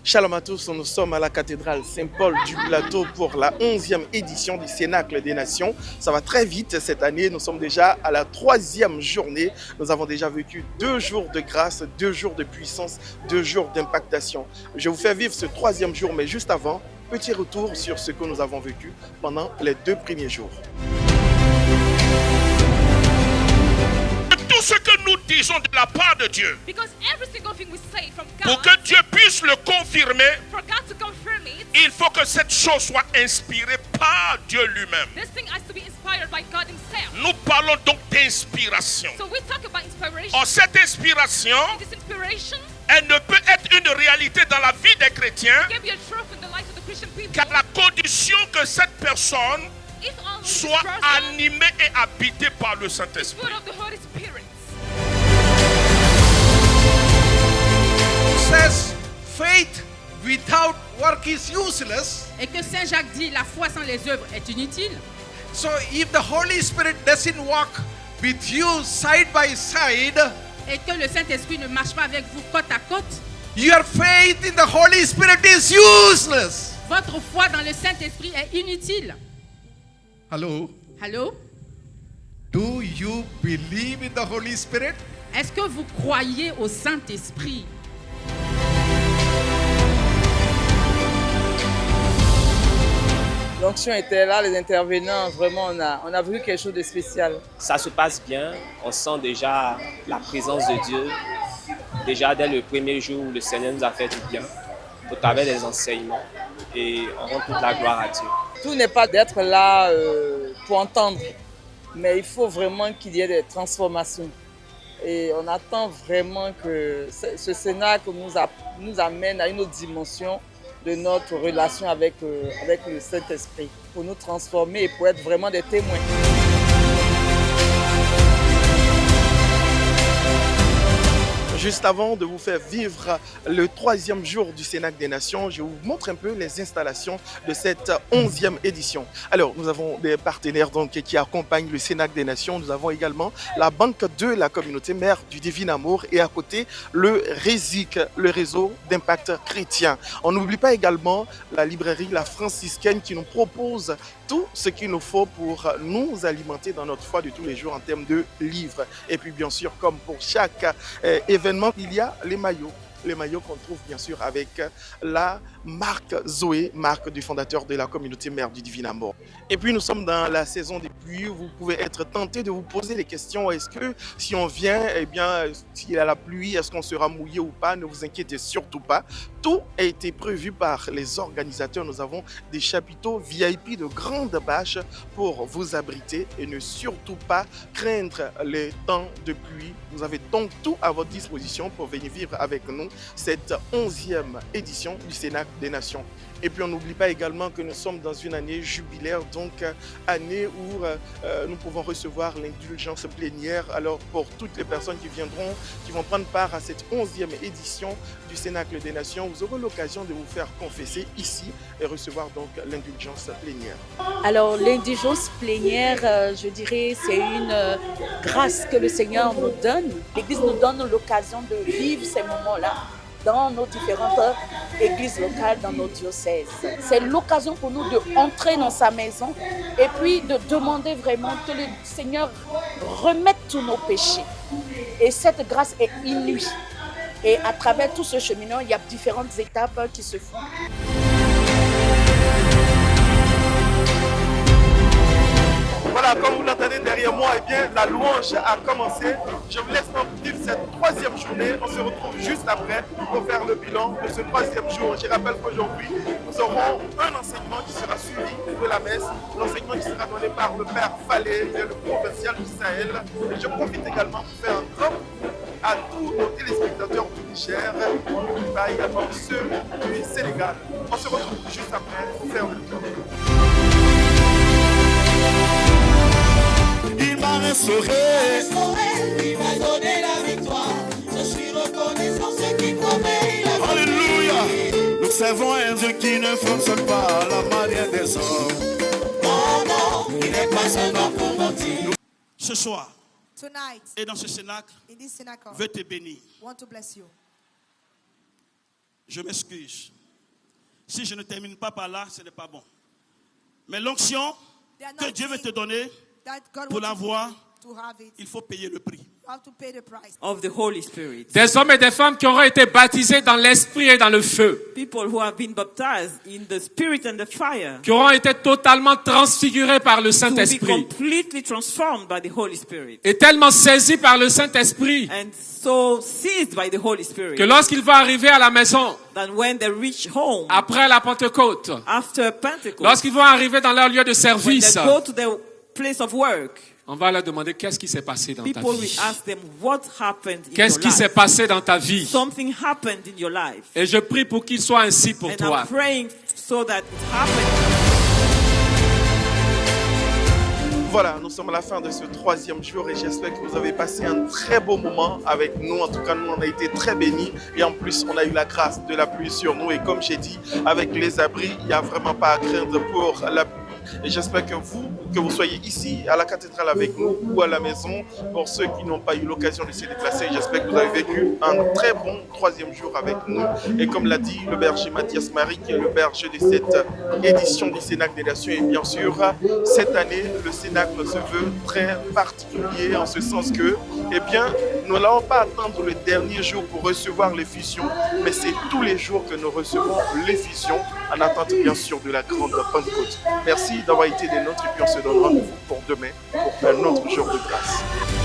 Shalom à tous, nous sommes à la cathédrale Saint-Paul du Plateau pour la 11e édition du Cénacle des Nations. Ça va très vite cette année, nous sommes déjà à la 3e journée. Nous avons déjà vécu 2 jours de grâce, 2 jours de puissance, 2 jours d'impactation. Je vous fais vivre ce 3e jour, mais juste avant, petit retour sur ce que nous avons vécu pendant les 2 premiers jours. Tout ce que nous disons de la part de Dieu, pour que Dieu puisse le confirmer, il faut que cette chose soit inspirée par Dieu lui-même. Nous parlons donc d'inspiration. Or, cette inspiration, elle ne peut être une réalité dans la vie des chrétiens qu'à la condition que cette personne soit animée et habitée par le Saint-Esprit. Says faith without work is useless. Et que Saint Jacques dit la foi sans les œuvres est inutile. So if the Holy Spirit doesn't walk with you side by side, et que le Saint-Esprit ne marche pas avec vous côte à côte, your faith in the Holy Spirit is useless. Votre foi dans le Saint-Esprit est inutile. Hello? Allô? Do you believe in the Holy Spirit? Est-ce que vous croyez au Saint-Esprit? L'onction était là, les intervenants, vraiment, on a vu quelque chose de spécial. Ça se passe bien, on sent déjà la présence de Dieu. Déjà dès le premier jour où le Seigneur nous a fait du bien, au travers des enseignements, et on rend toute la gloire à Dieu. Tout n'est pas d'être là pour entendre, mais il faut vraiment qu'il y ait des transformations. Et on attend vraiment que ce Cénacle nous amène à une autre dimension de notre relation avec le Saint-Esprit, pour nous transformer et pour être vraiment des témoins. Juste avant de vous faire vivre le 3e jour du Cénacle des Nations, je vous montre un peu les installations de cette 11e édition. Alors, nous avons des partenaires donc, qui accompagnent le Cénacle des Nations. Nous avons également la Banque de la Communauté Mère du Divin Amour et à côté, le RESIC, le réseau d'impact chrétien. On n'oublie pas également la librairie La Franciscaine qui nous propose tout ce qu'il nous faut pour nous alimenter dans notre foi de tous les jours en termes de livres. Et puis bien sûr, comme pour chaque événement, il y a les maillots. Les maillots qu'on trouve bien sûr avec la marque Zoé, marque du fondateur de la communauté Mère du Divin Amour. Et puis nous sommes dans la saison des pluies, vous pouvez être tenté de vous poser les questions, est-ce que si on vient, eh bien, s'il y a la pluie, est-ce qu'on sera mouillé ou pas? Ne vous inquiétez surtout pas. Tout a été prévu par les organisateurs. Nous avons des chapiteaux VIP de grandes bâches pour vous abriter et ne surtout pas craindre les temps de pluie. Vous avez donc tout à votre disposition pour venir vivre avec nous cette 11e édition du Cénacle des Nations. Et puis on n'oublie pas également que nous sommes dans une année jubilaire, donc année où nous pouvons recevoir l'indulgence plénière. Alors pour toutes les personnes qui viendront, qui vont prendre part à cette 11e édition du Cénacle des Nations, vous aurez l'occasion de vous faire confesser ici et recevoir donc l'indulgence plénière. Alors l'indulgence plénière, je dirais, c'est une grâce que le Seigneur nous donne. L'Église nous donne l'occasion de vivre ces moments-là dans nos différentes églises locales, dans nos diocèses. C'est l'occasion pour nous d'entrer dans sa maison et puis de demander vraiment que le Seigneur remette tous nos péchés. Et cette grâce est inouïe. Et à travers tout ce cheminement, il y a différentes étapes qui se font. Voilà, comme vous l'entendez derrière moi, eh bien, la louange a commencé. Je vous laisse donc vivre cette 3e journée. On se retrouve juste après pour faire le bilan de ce 3e jour. Je rappelle qu'aujourd'hui, nous aurons un enseignement qui sera suivi de la messe. L'enseignement qui sera donné par le Père Fallet, le provincial du Sahel. Et je profite également pour faire un grand coucou à tous nos téléspectateurs du Niger, n'oublie pas également ceux du Sénégal. On se retrouve juste après pour faire le bilan. Il m'a restauré, il m'a donné la victoire. Je suis reconnaissant ce qui promet. Alléluia. Nous servons un Dieu qui ne fonctionne pas à la manière des hommes. Oh non, il n'est pas un homme pour mentir. Ce soir, Tonight, et dans ce cénacle, in this cenacle, veut te bénir. want to bless you. Je m'excuse. Si je ne termine pas par là, ce n'est pas bon. Mais l'onction que Dieu veut te donner, pour l'avoir, il faut payer le prix. Of the Holy Spirit. Des hommes et des femmes qui auront été baptisés dans l'esprit et dans le feu. People who have been baptized in the spirit and the fire. Qui auront été totalement transfigurés par le Saint-Esprit. To be completely transformed by the Holy Spirit. Et tellement saisis par le Saint-Esprit. And so seized by the Holy Spirit. Que lorsqu'ils vont arriver à la maison. That when they reach home. Après la Pentecôte. After Pentecost. Lorsqu'ils vont arriver dans leur lieu de service. When they go to their place of work. On va leur demander qu'est-ce qui s'est passé dans ta People vie. will ask them what happened in Qu'est-ce your qui life? s'est passé dans ta vie? Something happened in your life. Et je prie pour qu'il soit ainsi pour And toi. I'm praying so that it happened. Voilà, nous sommes à la fin de ce 3e jour et j'espère que vous avez passé un très beau moment avec nous. En tout cas, nous, on a été très bénis et en plus, on a eu la grâce de la pluie sur nous. Et comme j'ai dit, avec les abris, il n'y a vraiment pas à craindre pour la pluie. Et j'espère que vous soyez ici à la cathédrale avec nous ou à la maison. Pour ceux qui n'ont pas eu l'occasion de se déplacer, j'espère que vous avez vécu un très bon 3e jour avec nous. Et comme l'a dit le berger Mathias Marie, qui est le berger de cette édition du Cénacle des Nations, et bien sûr, cette année, le Cénacle se veut très particulier en ce sens que, eh bien, nous n'allons pas attendre le dernier jour pour recevoir l'effusion, mais c'est tous les jours que nous recevons l'effusion en attente, bien sûr, de la grande Pentecôte. Merci d'avoir été des nôtres et puis on se donne rendez-vous pour demain pour un autre jour de grâce.